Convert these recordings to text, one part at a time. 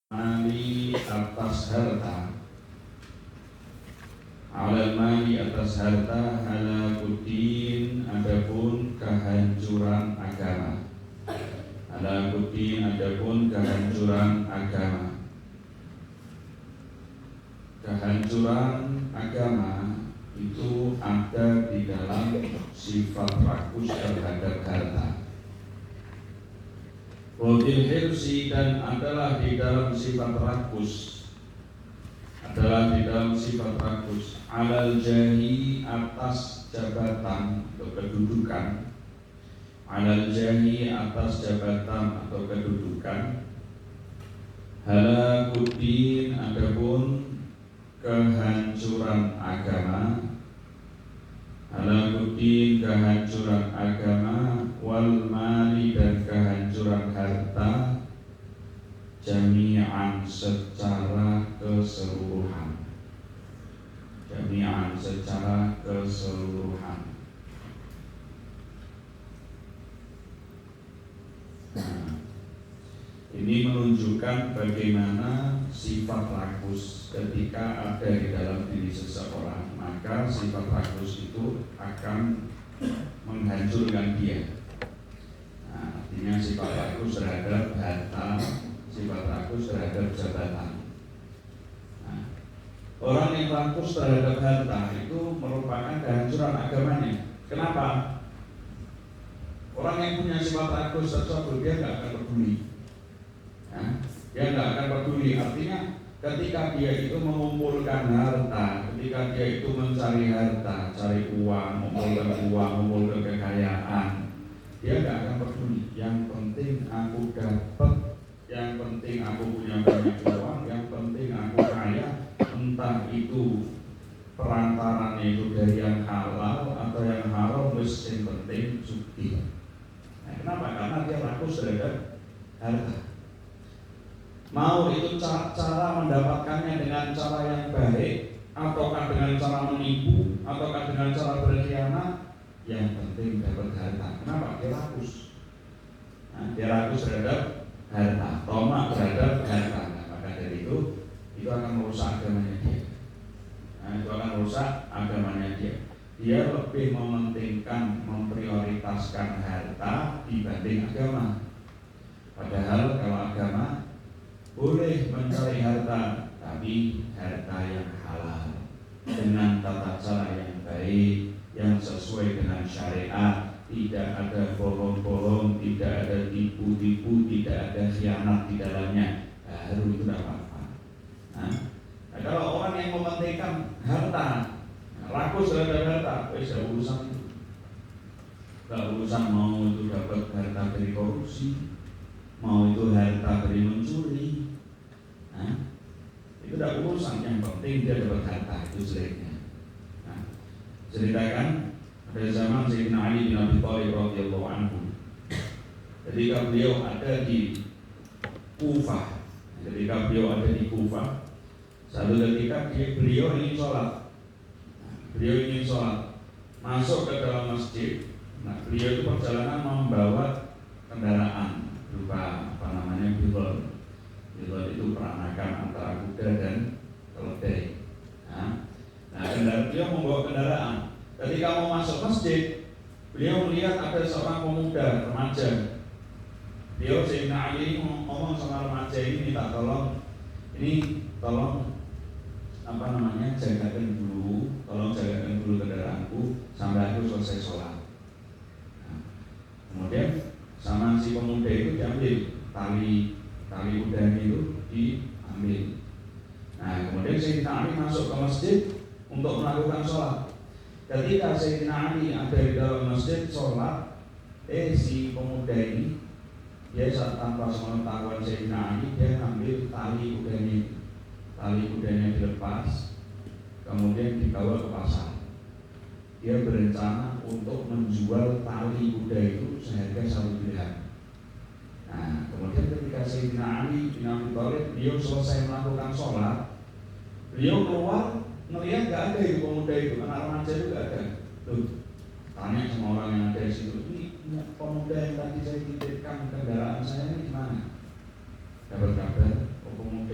mali atas harta, alal mali atas harta, halakuddin adapun kehancuran agama, halakuddin adapun kehancuran agama. Kehancuran agama itu ada di dalam sifat rakus terhadap harta. Wadil hirsi, dan adalah di dalam sifat rakus, alal jahi atas jabatan atau kedudukan, alal jahi atas jabatan atau kedudukan, halakuddin adapun kehancuran agama, halakuddin kehancuran agama, wal mali dan kehancuran harta, jami'an secara keseluruhan, jami'an secara keseluruhan. Nah, ini menunjukkan bagaimana sifat rakus ketika ada di dalam diri seseorang, maka sifat rakus itu akan menghancurkan dia. Nah, artinya sifat rakus terhadap harta, sifat rakus terhadap jabatan. Nah, orang yang rakus terhadap harta itu merupakan kehancuran agamanya. Kenapa? Orang yang punya sifat rakus sesuatu, dia nggak akan peduli. Dia nggak akan peduli. Artinya ketika dia itu mengumpulkan harta, ketika dia itu mencari harta, cari uang, mengumpulkan kekayaan, dia nggak akan peduli. Yang penting aku dapat, yang penting aku punya banyak uang, yang penting aku kaya. Entah itu perantarannya itu dari yang halal atau yang haram, yang penting sugih. Nah, kenapa? Karena dia rakus terhadap harta. Mau itu cara mendapatkannya dengan cara yang baik, ataukah dengan cara menipu, ataukah dengan cara berkhianat, yang penting dapat harta. Kenapa? Dia rakus. Nah, dia rakus terhadap harta, tomak terhadap harta. Nah, maka dari itu akan merusak agamanya dia. Nah, itu akan merusak agamanya dia. Dia lebih mementingkan, memprioritaskan harta dibanding agama. Padahal kalau agama boleh mencari harta, tapi harta yang halal, dengan tata cara yang baik, yang sesuai dengan syariat. Tidak ada bolong-bolong, tidak ada tipu-tipu, tidak ada khianat di dalamnya. Baru itu tidak apa-apa. Nah, kalau orang yang mementingkan harta, rakus terhadap harta, tidak urusan itu. Tidak urusan mau itu dapat harta dari korupsi, mau itu harta dari mencuri. Nah, itu tidak urusan, yang penting dia dapat harta, itu jeleknya. Nah, ceritakan pada zaman Sayyidina Ali bin Abi Thalib radhiyallahu anhu, ketika beliau ada di Kufah, satu ketika beliau ingin sholat, masuk ke dalam masjid. Nah, beliau itu perjalanan membawa kendaraan berupa bilal. Bilal itu peranakan antara kuda dan keledai. Nah, beliau membawa kendaraan. Ketika mau masuk masjid, beliau melihat ada seorang pemuda remaja. Beliau Sayyidina Ali ngomong sama remaja ini, minta tolong jagakan dulu kendaraanku sampai aku selesai sholat. Nah, kemudian sama si pemuda itu diambil tali udahnya itu diambil. Nah, kemudian Sayyidina Ali masuk ke masjid untuk melakukan sholat. Ketika Sayyidina Ali ada di dalam masjid sholat, si pemuda ini dia tanpa sepengetahuan Sayyidina Ali, dia ambil tali udahnya dilepas, kemudian dibawa ke pasar. Dia berencana untuk menjual tali kuda itu seharga 1 dirham. Nah, kemudian ketika Sayyidina Ali bin Abi Thalib beliau selesai melakukan sholat, beliau keluar melihat gak ada itu pemuda itu, anak remaja itu gak ada. Tuh, tanya sama orang yang ada di situ, ini pemuda yang tadi saya titipkan kendaraan saya ini gimana? Dapat kabar, pemuda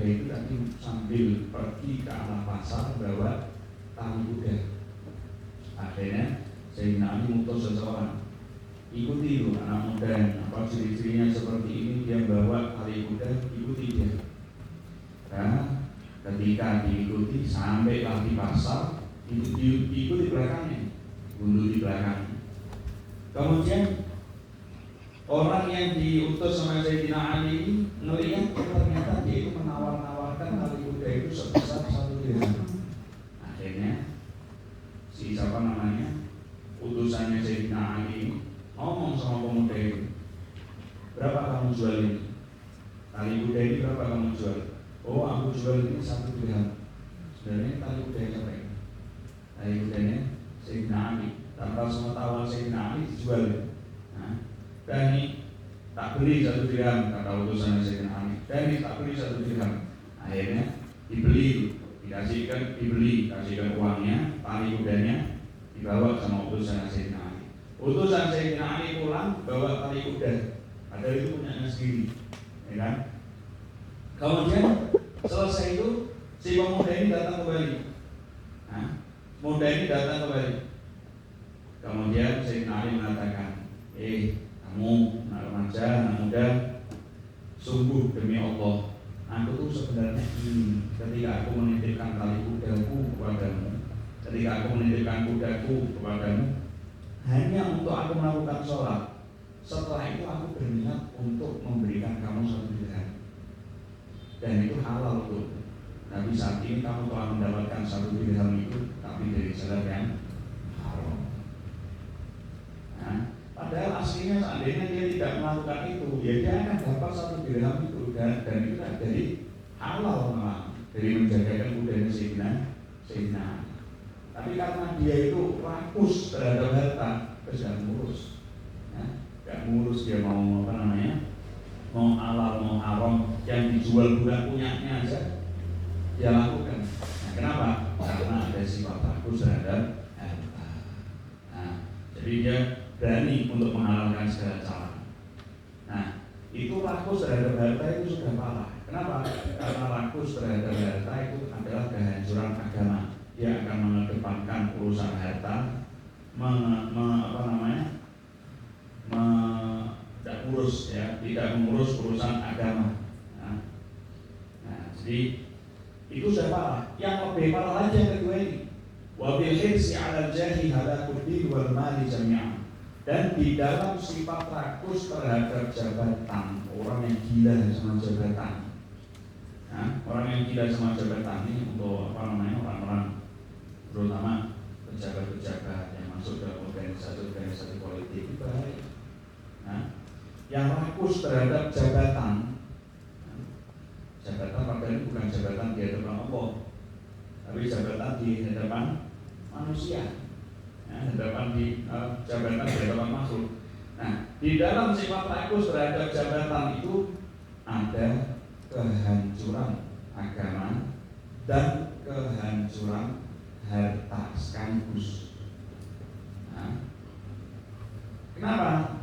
sambil pergi ke arah pasar bawa tali kuda. Akhirnya Sayyidina Ali mutus seseorang, ikuti itu anak muda yang apa ciri-cirinya seperti ini, dia bawa tali kuda, ikuti dia. Nah, ketika diikuti sampailah di pasar, ikuti belakangnya, bundu di belakang. Kemudian orang yang diutus sama Sayyidina Ali ini melihat ternyata dia itu menawar-nawarkan tali kuda itu sebesar 1 dirham. Akhirnya si siapa namanya utusannya Sayyidina Ali ngomong sama pemuda itu, berapa kamu jual ini? Tali kuda ini berapa kamu jual? Oh, aku jual ini 1 dirham. Sebenarnya tali kuda siapa ini? Tali kudanya Sayyidina Ali. Tanpa pengetahuan Sayyidina Ali dijual. Nah, dan ini tak beli 1 dirham, kata utusan Sayyidina Ali. Dan ini tak beli 1 dirham. Akhirnya dibeli, kasihkan uangnya, tali kudanya dibawa sama utusan Sayyidina Ali. Utusan Sayyidina Ali pulang bawa tali kuda, padahal itu punyanya sendiri, ya kan? Kemudian selesai itu si pemuda ini datang kembali. Nah, muda ini datang kembali. Kemudian Sayyidina Ali mengatakan, kamu anak remaja, anak muda, sungguh demi Allah, aku tuh sebenarnya ini ketika aku menitipkan tali kudaku kepadamu, ketika aku menitipkan kudaku kepadamu, hanya untuk aku melakukan sholat. Setelah itu aku berniat untuk memberikan kamu 1 dirham. Dan itu halal tuh. Tapi saat ini kamu telah mendapatkan 1 dirham itu, tapi dari jalan yang haram. Nah, padahal aslinya seandainya dia tidak melakukan itu, ya dia akan dapat 1 dirham itu, dan itu dari halal malah, dari menjagakan kudanya Sayyidina. Tapi karena dia itu rakus terhadap harta, terus gak ngurus, gak ngurus dia mau apa namanya, mau halal mau haram, yang dijual bukan punyanya aja dia lakukan. Nah, kenapa? Karena ada sifat rakus terhadap harta. Nah, jadi dia berani untuk menghalalkan segala cara. Nah, itu rakus terhadap harta itu sudah parah. Kenapa? Karena rakus terhadap harta itu adalah kehancuran agama. Dia akan mengedepankan urusan harta, tidak mengurus urusan agama. Nah, jadi itu sudah parah. Yang lebih parah lagi yang kedua ini, wabil hirsi 'alal jahi halakuddin wal mali jami'an. Dan di dalam sifat rakus terhadap jabatan, orang yang gila sama jabatan. Orang yang gila sama jabatan ini untuk orang-orang terutama pejabat-pejabat yang masuk dalam organisasi politik itu bahaya. Yang rakus terhadap jabatan padahal bukan jabatan di hadapan Allah, tapi jabatan di hadapan manusia, jabatan di hadapan makhluk. Nah, di dalam sifat rakus terhadap jabatan itu ada kehancuran agama dan kehancuran harta sekaligus. Kenapa?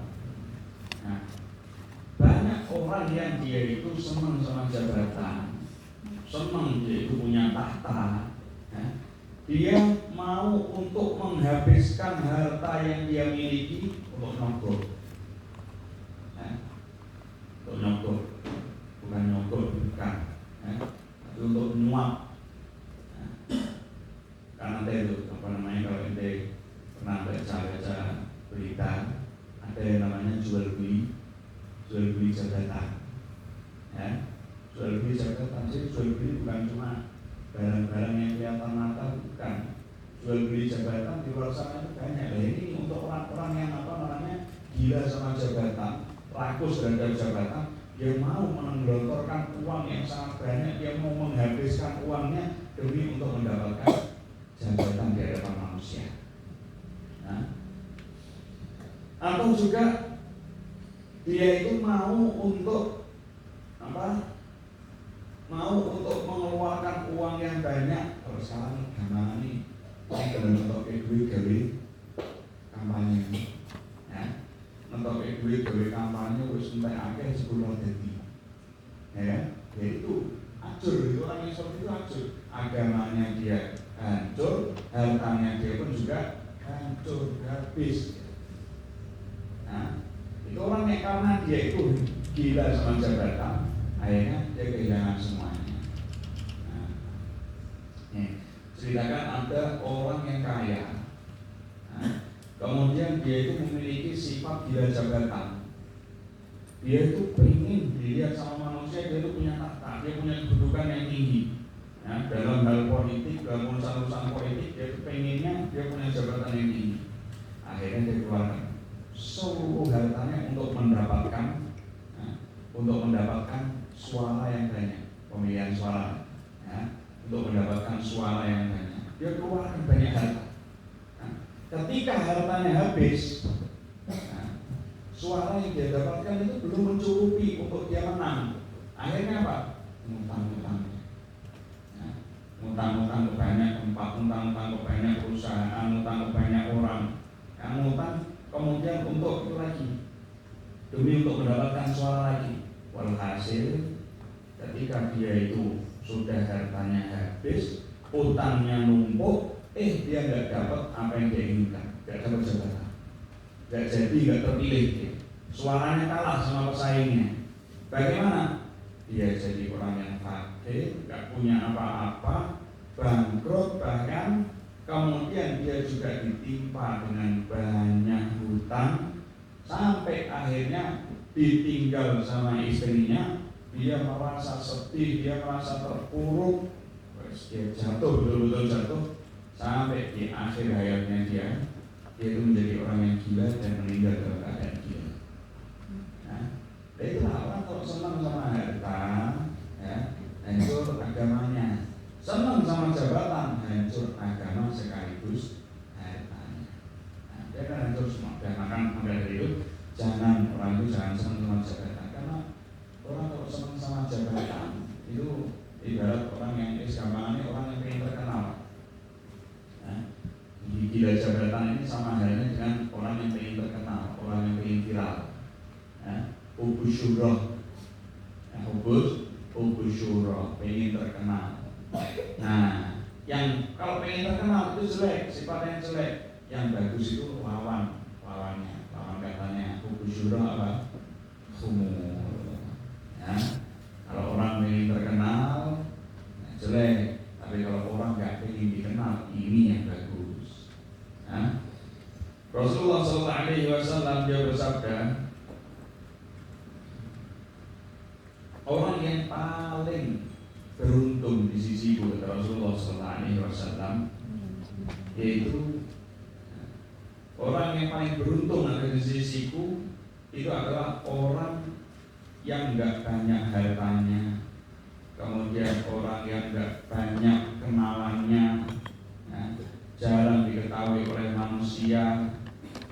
Banyak orang yang dia itu senang sama jabatan, senang dia itu punya tahta, dia mau untuk menghabiskan harta yang dia miliki untuk nyogok, bukan nyogok, tapi untuk nyuap. Karena itu kalau ente pernah baca berita, ada yang namanya jual beli jabatan. Jual beli jabatan sih, jual beli bukan cuma barang-barang yang kelihatan mata, bukan. Jual beli jabatan di luar sana itu banyak. Nah, ini untuk orang-orang yang gila sama jabatan, rakus terhadap jabatan, dia mau menggelontorkan uang yang sangat banyak, dia mau menghabiskan uangnya demi untuk mendapatkan jabatan di hadapan manusia. Atau juga dia itu mau untuk mengeluarkan uang yang banyak. Kalau sekarang gampang ini untuk duit gawe kampanye, untuk duit gawe kampanye wis entek akeh 10 dadi. Ya itu ada hancur, itu orang yang seperti itu hancur. Agamanya dia hancur, hartanya dia pun juga hancur, habis. Nah, itu orang yang karena dia itu gila sama jabatan, akhirnya dia kehilangan semuanya. Nah, ceritakan ada orang yang kaya, nah, kemudian dia itu memiliki sifat gila jabatan. Dia itu pengen dilihat sama manusia, dia itu punya tahta, dia punya kedudukan yang tinggi. Ya, dalam hal politik, dalam urusan-urusan politik, dia itu pengennya dia punya jabatan yang tinggi. Akhirnya dia keluarkan seluruh hartanya untuk mendapatkan suara yang banyak, pemilihan suara, ya, untuk mendapatkan suara yang banyak. Dia keluarkan banyak harta. Nah, ketika hartanya habis, suara yang dia dapatkan itu belum mencukupi untuk dia menang. Akhirnya apa? Ngutang-ngutang ke banyak tempat, ngutang ke banyak perusahaan, ngutang ke banyak orang. Yang ngutang kemudian untuk itu lagi, demi untuk mendapatkan suara lagi. Walhasil ketika dia itu sudah hartanya habis, utangnya numpuk, dia nggak dapat apa yang dia inginkan, nggak dapat jabatan, nggak jadi, nggak terpilih. Suaranya kalah sama pesaingnya. Bagaimana? Dia jadi orang yang fakir, nggak punya apa-apa, bangkrut, bahkan kemudian dia juga ditimpa dengan banyak hutang, sampai akhirnya ditinggal sama istrinya. Dia merasa sedih, dia merasa terpuruk, dia jatuh, betul-betul jatuh, sampai di akhir hayatnya dia itu menjadi orang yang gila dan meninggal dalam keadaan gila. Nah, itulah orang kalau senang sama harta, ya, hancur agamanya. Senang sama jabatan, hancur agama sekaligus hartanya. Nah, dia kan hancur semua. Dan maka dari itu orang itu jangan senang sama jabatan, karena orang kalau senang sama jabatan itu ibarat orang yang gampangannya orang yang ingin terkenal. Nah, gila jabatan ini sama halnya dengan orang yang ingin terkenal, orang yang ingin viral. Hubus syuroh, hubus syuroh, pengen terkenal. Nah, yang kalau pengen terkenal itu jelek, sifatnya jelek. Yang bagus itu lawannya, lawan katanya hubus syuroh apa? Humur. Ya, kalau orang pengen terkenal, jelek. Tapi kalau orang nggak pengen dikenal, ini yang bagus. Nah, Rasulullah SAW dia bersabda, orang yang paling beruntung di sisiku, kata Rasulullah SAW, yaitu orang yang paling beruntung ada di sisiku itu adalah orang yang nggak banyak hartanya, kemudian orang yang nggak banyak kenalannya, jarang diketahui oleh manusia,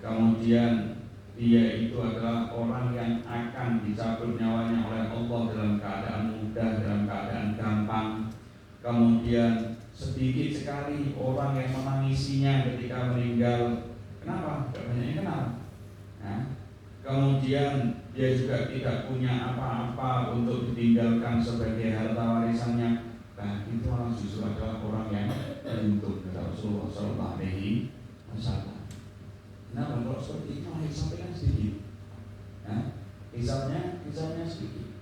kemudian dia itu adalah orang yang akan dicabut nyawanya oleh Allah dalam keadaan mudah, dalam keadaan gampang. Kemudian sedikit sekali orang yang menangisinya ketika meninggal. Kenapa? Gak banyak yang kenal. Kemudian dia juga tidak punya apa-apa untuk ditinggalkan sebagai harta warisannya. Nah, itu orang justru adalah orang yang beruntung, kata Rasulullah SAW. Nah, kalau seperti itu hisabnya sedikit, hisabnya sedikit.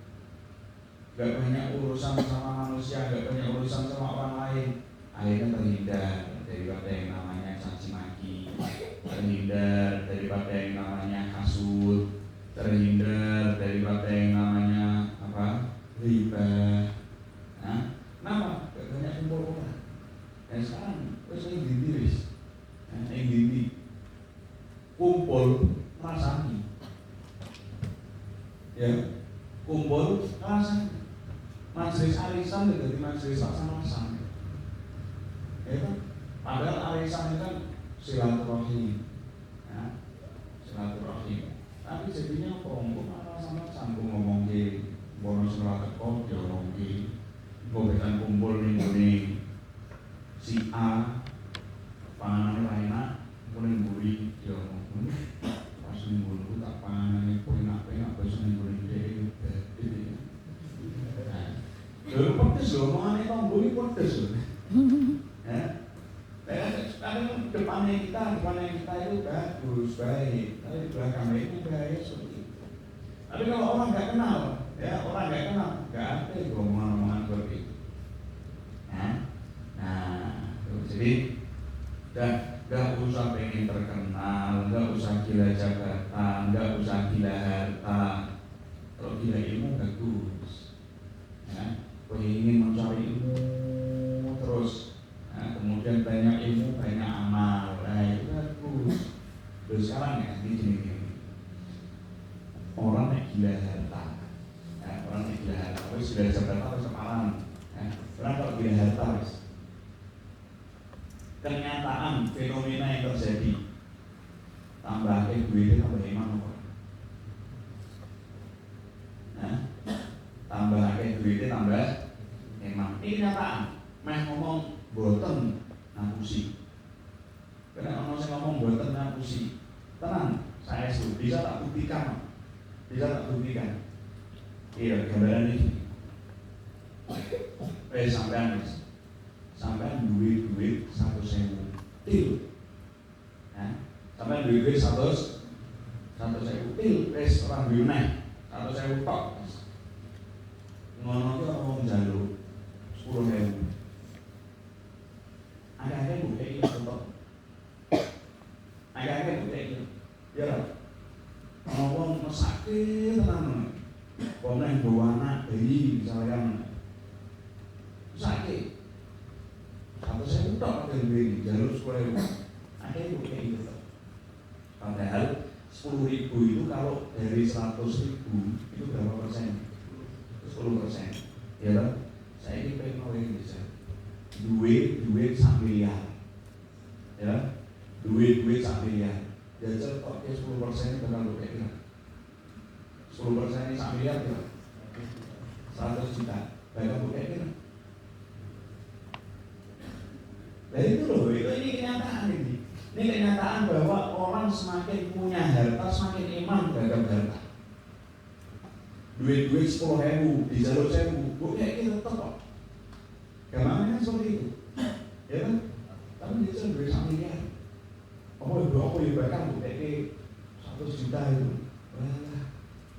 Gak banyak urusan sama manusia, gak banyak urusan sama orang lain. Akhirnya terhindar daripada yang namanya caci maki, terhindar daripada yang namanya hasud, terhindar daripada yang namanya riba. Kenapa? Gak banyak kumpul orang. Dan sekarang terus ini ditiris, ini kumpul rasani, kumpul rasani. Majelis arisan itu di majelis rasani, padahal arisan itu kan silaturahim, tapi jadinya perompak rasani ngomong ke bonus selatan kok ngomong ke gobekan kumpul nih si A panganan enak boleh buri ya pas minggu tak panganan itu enak bisa minggu ini jadi pedes loh, omongannya tonggo ini pedes loh. Ya, kadang depannya kita itu bagus, baik, tapi di belakang ini bahaya seperti itu. Tapi kalau orang nggak kenal, ya nggak ada omongan-omongan seperti itu. Nah, jadi nggak usah pengen terkenal, nggak usah gila jabatan, nggak usah gila harta. Kalau gila ilmu bagus, ya, ingin mencari ilmu terus, nah, kemudian banyak ilmu banyak amal, nah itu bagus. Terus sekarang ya gini, orang yang gila harta, ya, harus gila jabatan harus sepalan, ya. Orang kalau gila harta harus kenyataan fenomena yang terjadi tambah duitnya tambah iman apa? Tambah duitnya tambah iman. Ini kenyataan. Meh ngomong boten ngapusi. Karena orang yang ngomong boten ngapusi, tenang, saya bisa tak buktikan. Iya, gambaran ini. Sampai duit 100.000 til, sampai duit 100.000 til, orang duit 100.000 tok, ngono itu orang jalur 10.000, agak-agak bukti ini tetap, agak-agak bukti ini, ya, ngomong sakit tenang, komen bawa anak bayi misalnya, sakit. Atau saya udah pakai duit jalur 10.000, ada yang kayak gitu. Padahal 10.000 itu kalau dari 100.000 itu berapa persen? 10%. Ya kan? Saya ini pengen ngomongin bisa. Duit 1 miliar, ya, duit 1 miliar. Jajal kok 10% bakal kayak gitu. 10% ini 1 miliar ya, 100 juta. Bakal kayak gitu. Nah itu loh, ini kenyataan ini. Ini kenyataan bahwa orang semakin punya harta, semakin iman terhadap harta. Duit 10.000 di jalur 1.000, gue kayak gitu tetap kok. Gampangnya seperti itu, ya kan? Tapi dia sudah duit 1 miliar. Apa yang bakal gue kayak 100 juta itu, wah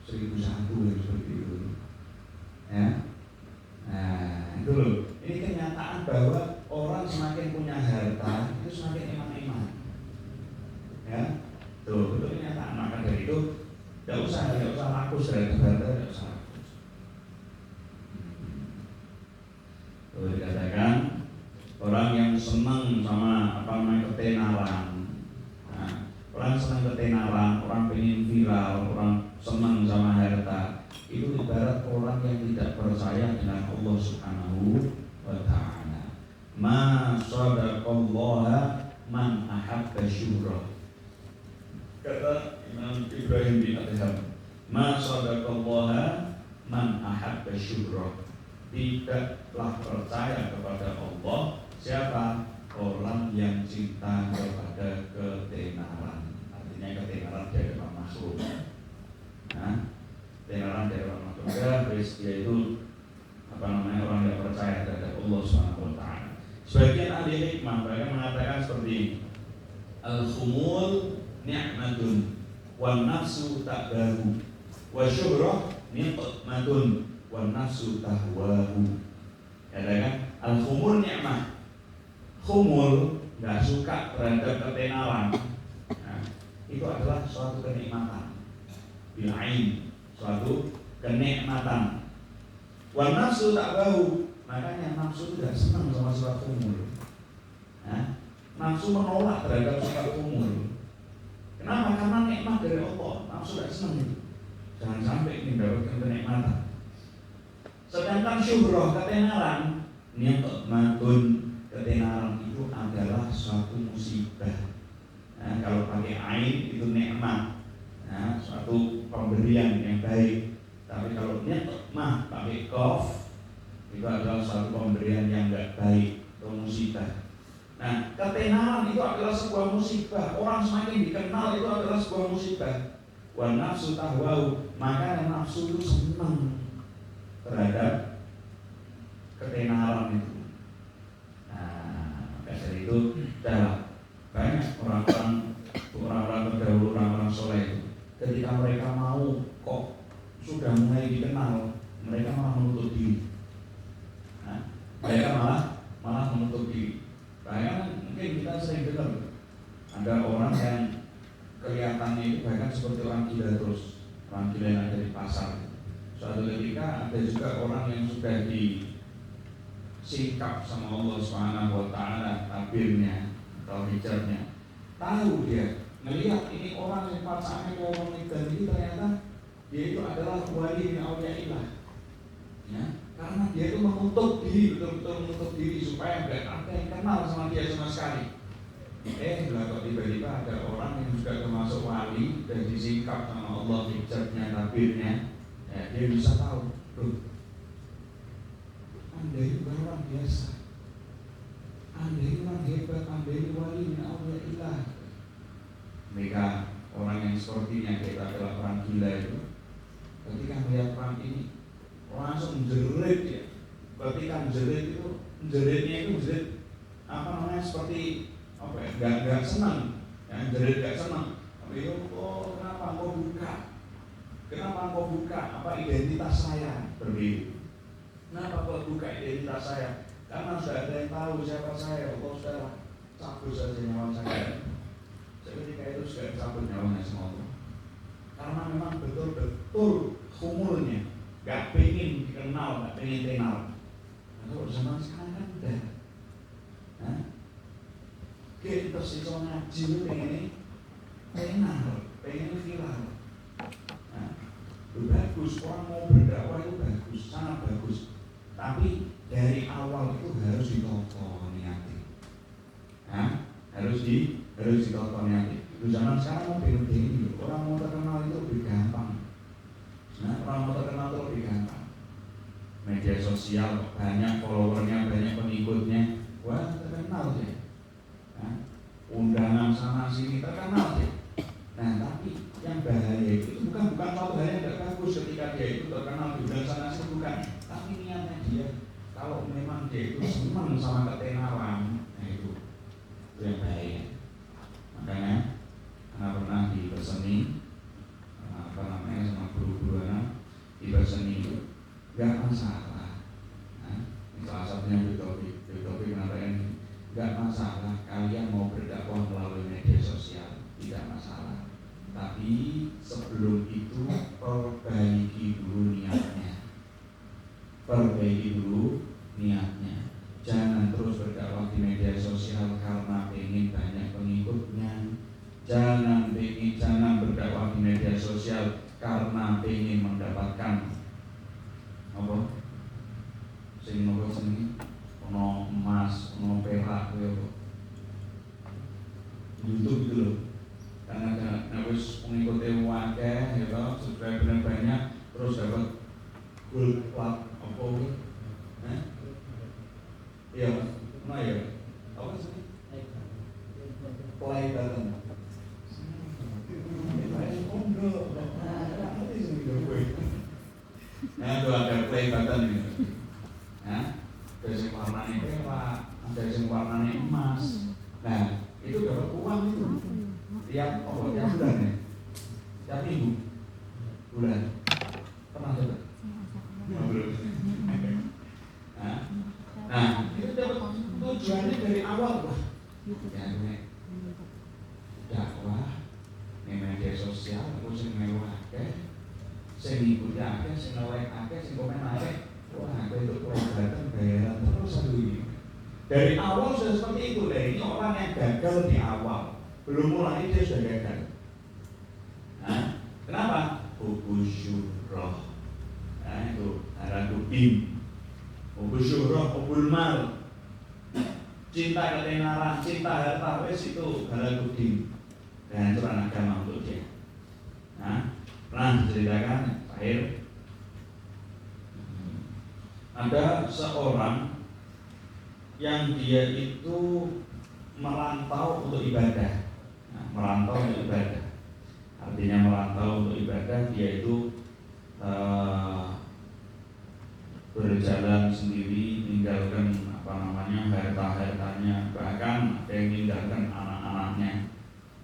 1.001 yang seperti itu, ya. Nah itu loh, ini kenyataan bahwa orang semakin punya harta itu semakin iman-iman, ya, tuh itu kenyataan. Maka dari itu tidak usah rakus dari harta, tidak usah rakus. Tuh dikatakan orang yang senang sama ketenaran, nah, orang senang ketenaran, orang pengen viral, orang senang sama harta, itu ibarat orang yang tidak percaya dengan Allah Subhanahu wa Ta'ala. Ma sadaqallaha man ahabba syuhrah. Kata Imam Ibrahim bin Adham, ma sadaqallaha man ahabba syuhrah. Tidaklah percaya kepada Allah siapa? Orang yang cinta kepada ketenaran. Artinya ketenaran dari makhluk. Ketenaran dari makhluk. Dia itu orang yang percaya terhadap Allah Subhanahu wa Ta'ala. Sebagian ahli hikmah mereka mengatakan seperti ini: al-khumul ni'matun wan nafsu ta'bahu wa syuhrah ni'matun wan nafsu tahwahu. Katakan al-khumul ni'mah. Khumul enggak suka terhadap ketenaran. Nah, itu adalah suatu kenikmatan. Bil ain, suatu kenikmatan. Wan nafsu ta'bahu. Makanya nafsu tidak senang sama sifat khumul. Nafsu menolak terhadap sifat khumul. Kenapa? Karena nikmat dari Allah. Nafsu tidak senang itu. Jangan sampai ini mendapatkan kenikmatan. Sedangkan syuhrah, ketenaran, nikmatun, ketenaran itu adalah suatu musibah. Kalau pakai ain itu nikmat, suatu pemberian yang baik. Tapi kalau nikmah pakai qaf, itu adalah suatu pemberian yang tidak baik atau musibah. Nah, ketenaran itu adalah sebuah musibah. Orang semakin dikenal itu adalah sebuah musibah. Wa nafsu tahwau, maka nafsu itu senang terhadap ketenaran itu. Nah, dari itu banyak orang-orang terdahulu, orang-orang soleh itu, ketika mereka mau kok sudah mulai dikenal, mereka malah menutup diri. Mereka malah menutup diri. Bahkan mungkin kita sering dengar ada orang yang kelihatannya itu bahkan seperti orang gila terus, orang gila yang ada di pasar. Suatu ketika ada juga orang yang sudah disikap sama Allah Subhanahu wa Ta'ala, tabirnya atau hijabnya, tahu dia melihat ini orang yang pacarnya kayak orang Medan ini ternyata dia itu adalah wali min auliyaillah, ya, karena dia itu menutup diri, betul-betul menutup diri supaya nggak ada yang kenal sama dia sama sekali. Kok tiba-tiba ada orang yang juga termasuk wali dan disingkap sama Allah hijabnya, tabirnya, ya, dia bisa tahu, Anda itu bukan orang biasa, Anda itu orang hebat, Anda itu wali min auliyaillah. Mereka orang yang sepertinya kita adalah orang gila itu, ketika melihat orang ini langsung menjerit ya. Ketika menjerit itu, menjeritnya itu menjerit seperti nggak senang, ya, jerit nggak senang. Tapi kenapa kau buka apa identitas saya berbeda? Kenapa kau buka identitas saya? Karena sudah ada yang tahu siapa saya. Allah sudah cabut saja nyawa saya. Ketika itu sudah cabut nyawanya semua. Karena memang betul-betul humulnya, nggak pengen dikenal, nggak pengen kenal. Kalau zaman sekarang kan udah, kita iso ngaji pengen kenal, pengen viral. Bagus, orang mau berdakwah itu bagus, sangat bagus. Tapi dari awal itu harus ditoto niatnya, harus ditoto niatnya. Di zaman sekarang mau begini, orang mau terkenal itu lebih gampang. Orang mau terkenal itu lebih gampang. Media sosial banyak followernya, banyak pengikutnya, wah terkenal deh. Undangan sana sini terkenal deh. Nah, tapi yang bahaya itu bukan suatu hal yang tidak bagus ketika dia itu terkenal di undang sana sini, bukan. Tapi niatnya dia, kalau memang dia itu senang sama ketenaran, nah itu yang bahaya. Makanya anak pernah dipeseni sama guru-guru anak dipeseni itu nggak masalah. Salah satunya Bitopi mengatakan nggak masalah kalian mau berdakwah melalui media sosial, tidak masalah. Tapi sebelum itu perbaiki dulu niatnya. Jangan terus berdakwah di media sosial karena pengen banyak pengikutnya. Jangan berdakwah di media sosial karena pengen mendapatkan ono emas, ono perak, YouTube gitu loh. Karena harus mengikuti wakil, ya toh, subscriber banyak, terus dapat gold club iya mas, apa sih? Play button. Itu ada play button gitu. Ada yang warnanya perak, ada yang warnanya emas. Nah, itu dapat uang itu. Tiap bulan ya, tiap minggu bulan pernah coba? Belum. Nah, itu dapat tujuannya dari awal lah. Dakwah, media sosial, aku sing mewah akeh, sing ngikuti akeh, sing like akeh, sing komen akeh. Wah, aku itu kelihatan bayaran terus satu ini. Dari awal sudah seperti itu deh. Ini orang yang gagal di awal. Belum mulai dia sudah gagal. Kenapa? Hubus syurroh. Itu harakudim. Hubus syurroh, hubul mal. Cinta ketenaran, cinta harta, wes itu harakudim. Dan itu ranah agama untuk dia. Pernah diceritakan akhir ada seorang yang dia itu merantau untuk ibadah. Merantau untuk ibadah. Artinya merantau untuk ibadah, dia itu berjalan sendiri, tinggalkan harta-hartanya, bahkan ada yang meninggalkan anak-anaknya.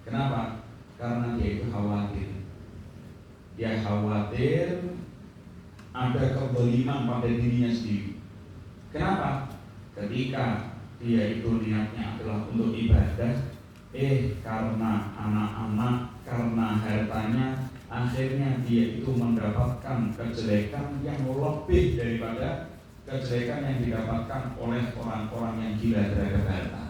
Kenapa? Karena dia itu khawatir. Dia khawatir ada kezaliman pada dirinya sendiri. Kenapa? Ketika dia itu niatnya adalah untuk ibadah, karena anak-anak, karena hartanya, akhirnya dia itu mendapatkan kejelekan yang lebih daripada kejelekan yang didapatkan oleh orang-orang yang gila terhadap harta.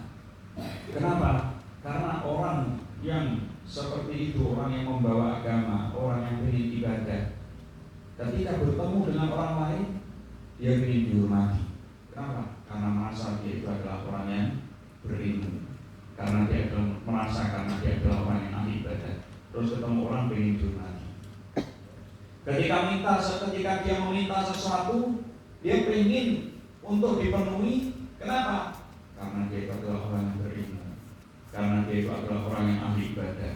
Kenapa? Karena orang yang seperti itu, orang yang membawa agama, orang yang ingin ibadah, ketika bertemu dengan orang lain, dia ingin dihormati. Kenapa? Karena merasa dia itu adalah orang yang berilmu, karena dia merasa karena dia adalah orang yang ahli ibadah. Terus ketemu orang ingin dihormati. Ketika dia meminta sesuatu, dia ingin untuk dipenuhi. Kenapa? Karena dia itu adalah orang yang berilmu, karena dia itu adalah orang yang ahli ibadah.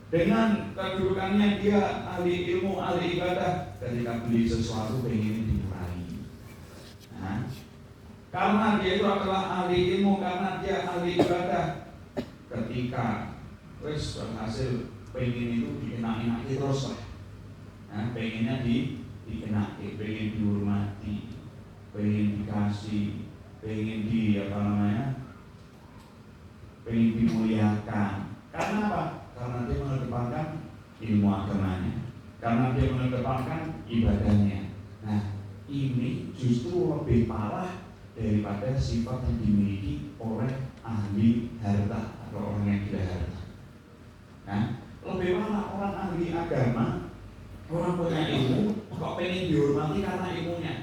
Dengan kedudukannya dia ahli ilmu, ahli ibadah, ketika beli sesuatu ingin dimurahi. Nah, karena dia itu adalah ahli ilmu, karena dia ahli ibadah, ketika berhasil pengen itu dikenain terus lah. Nah, pengennya dikenai, pengen dihormati, pengen dikasih, pengen pengen dimuliakan. Karena apa? Karena dia mengedepankan ilmu agamanya, karena dia mengedepankan ibadahnya. Nah, ini justru lebih parah daripada sifat yang dimiliki oleh ahli harta atau orang yang gila harta. Nah, lebih parah orang ahli agama, orang punya ilmu, kok pengen dihormati karena ilmunya.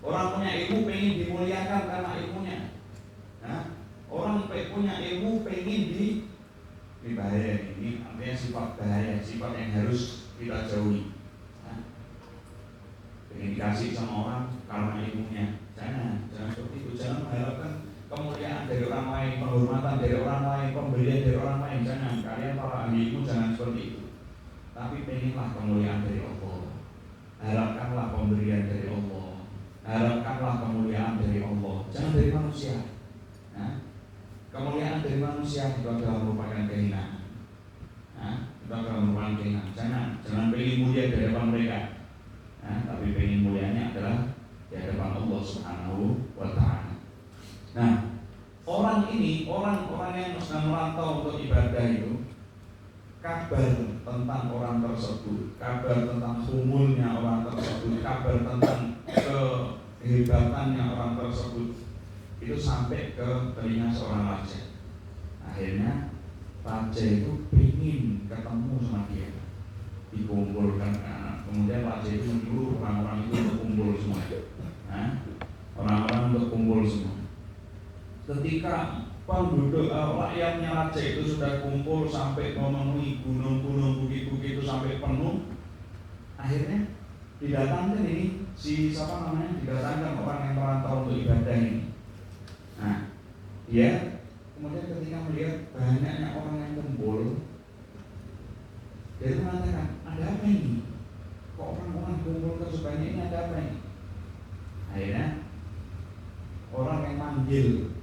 Orang punya ilmu pengen dimuliakan karena ilmunya. Nah, orang punya ilmu pengen ini bahaya, ini artinya sifat bahaya, sifat yang harus kita jauhi. Nah, pengen dikasih sama orang karena ilmunya. Jangan seperti itu. Jangan mengharapkan kemuliaan dari orang lain, penghormatan dari orang lain, pemberian dari orang lain. Jangan, kalian para ahli ilmu jangan seperti itu. Tapi pengenlah kemuliaan dari Allah. Harapkanlah pemberian dari Allah. Harapkanlah kemuliaan dari Allah. Jangan dari manusia. Nah, kemuliaan dari manusia itu adalah merupakan kehinaan. Nah, itu adalah merupakan kehinaan. Jangan pengen mulia di hadapan mereka. Nah, tapi pengen mulianya adalah di hadapan Allah Subhanahu wa Ta'ala. Nah, orang ini, orang-orang yang sedang merantau untuk ibadah itu, kabar tentang orang tersebut, kabar tentang humulnya orang tersebut, kabar tentang kehebatannya orang tersebut itu sampai ke telinga seorang raja. Akhirnya raja itu ingin ketemu sama dia, dikumpulkan. Kemudian raja itu menyuruh orang-orang itu untuk kumpul semua. Nah, orang-orang untuk kumpul semua. Ketika penduduk rakyatnya raja itu sudah kumpul sampai memenuhi gunung-gunung, bukit-bukit itu sampai penuh, akhirnya didatangkan ini didatangkan orang yang merantau untuk ibadah ini. Nah, dia kemudian ketika melihat banyaknya orang yang kumpul, dia mengatakan, ada apa ini? Kok orang-orang kumpul sebanyak ini, ada apa ini? Akhirnya orang yang manggil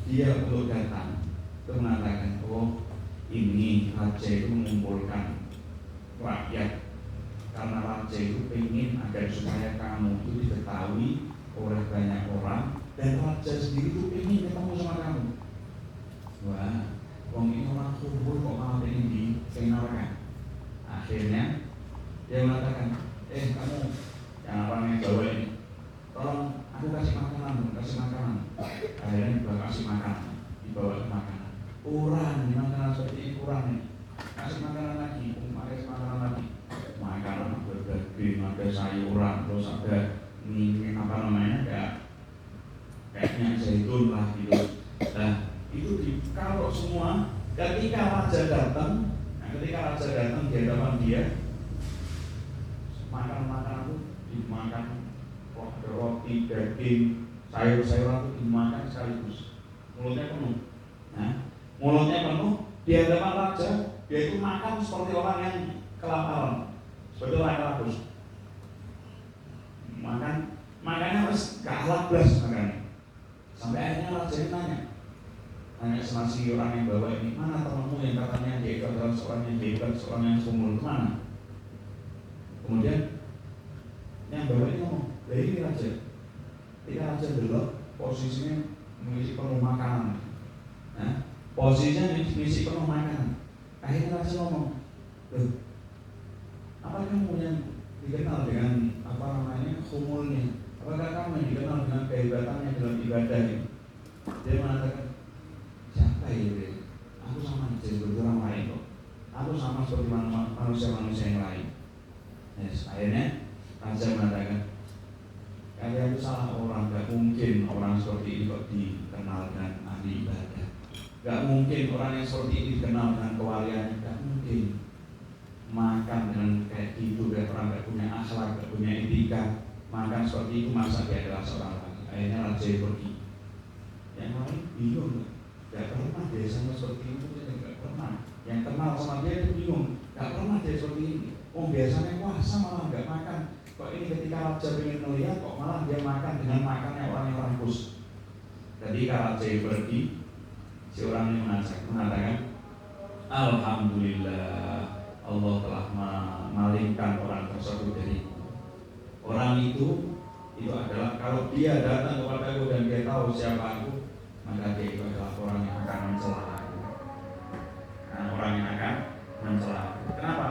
dia untuk datang itu mengatakan, oh ini raja itu mengumpulkan rakyat karena raja itu ingin agar supaya kamu itu diketahui oleh banyak orang, dan raja sendiri itu ingin ketemu sama kamu. Wah, wong ini orang kumpul kok malah ingin dikenalkan. Akhirnya dia mengatakan, kamu yang orang yang Jawa ini, tolong aku kasih makanan. Akhirnya dibawa kasih makanan, dibawa makanan. Kurang, makanan seperti ini kurang nih. Kasih makanan lagi, kasih makanan lagi. Makanan ada daging, ada sayuran, terus ada kayak minyak zaitun lah gitu. Nah, itu kalau semua ketika raja datang di hadapan dia, makanan itu dimakan, ada roti, daging, sayur-sayuran itu dimakan sekaligus. Mulutnya penuh. Nah, mulutnya penuh di hadapan raja, dia itu makan seperti orang yang kelaparan, seperti orang yang lapus. Makan makanya harus gak alat belas makanya. Sampai akhirnya raja nanya sama si orang yang bawa ini, mana temanmu yang katanya dia itu adalah seorang yang hebat, seorang yang sumul, mana? Kemudian yang bawa ini ngomong, dari ini raja. Ketika raja belok, posisinya mengisi penuh makanan. Nah, posisinya mengisi penuh makanan. Akhirnya raja ngomong, loh, apa kamu yang dikenal dengan apa namanya humulnya? Apakah kamu yang dikenal dengan kehebatannya dalam ibadah ini? Dia mengatakan, siapa ini? Aku sama aja seperti orang lain kok. Aku sama seperti manusia-manusia yang lain. Yes, akhirnya raja mengatakan, kalian itu salah orang. Gak mungkin orang seperti ini kok dikenal dengan ahli ibadah. Gak mungkin orang yang seperti ini dikenal dengan kewaliannya. Gak mungkin. Makan dengan kayak gitu, kayak orang gak punya akhlak, gak punya etika. Makan seperti itu, masa dia adalah seorang lagi. Akhirnya raja pergi. Yang lain bingung, gak pernah dia sama seperti itu, gak pernah. Yang kenal sama dia itu bingung, gak pernah dia seperti ini. Oh biasanya puasa malah gak makan. Kok ini ketika raja ingin melihat, kok malah dia makan dengan makannya orang yang rakus. Ketika raja pergi, si orang ini mengatakan, Alhamdulillah, Allah telah memalingkan orang tersebut dariku. Orang itu adalah kalau dia datang kepadaku dan dia tahu siapa aku, maka dia itu adalah orang yang akan mencela aku. Nah, orang yang akan mencela aku. Kenapa?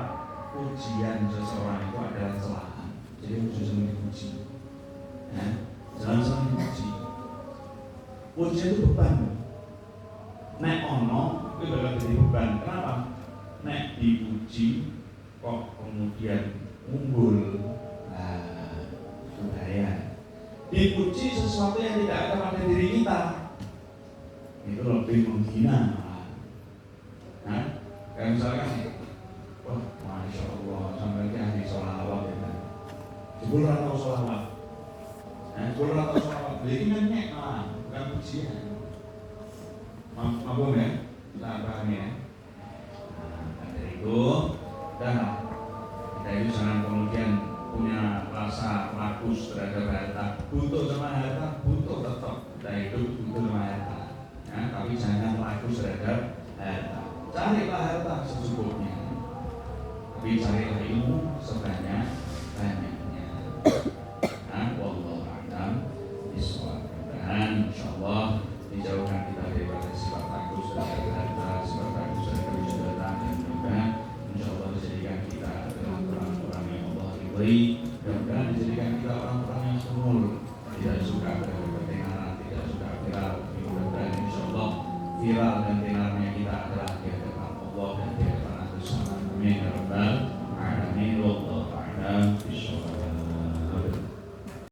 Pujian seseorang itu adalah celaan. Jadi harus senang dipuji. Ya, jangan senang dipuji. Pujian itu beban. Nek ono itu bakal jadi beban. Kenapa? Nek dipuji kok kemudian unggul. Bahaya. Dipuji sesuatu yang tidak ada pada diri kita, itu lebih menghina. Nah, kayak misalkan, wah, masya Allah, sampai ahli sholawat ya. Jebul atau sholawat, jebul atau sholawat, beli nanya, bukan pujian. Maaf ya, kita paham ya. Nah, dari itu, dan kita itu jangan kemudian punya rasa rakus terhadap harta. Butuh sama harta, butuh tetap. Kita hidup butuh sama harta. Ya, tapi jangan rakus terhadap harta. Carilah harta secukupnya, tapi carilah ilmu sebanyak-banyaknya. Nah, wallahu a'lam bishawab. Dan insyaallah dijauhkan kita daripada sifat rakus terhadap harta, sifat rakus terhadap jabatan, dan mudah-mudahan insyaallah dijadikan kita adalah orang-orang yang Allah ridhoi, dan dijadikan kita orang-orang yang sumul, tidak suka berketenaran, tidak suka viral. Mudah-mudahan insyaallah viral dan tenarnya kita adalah di hadapan Allah dan di hadapan Rasul. Amin ya rabbal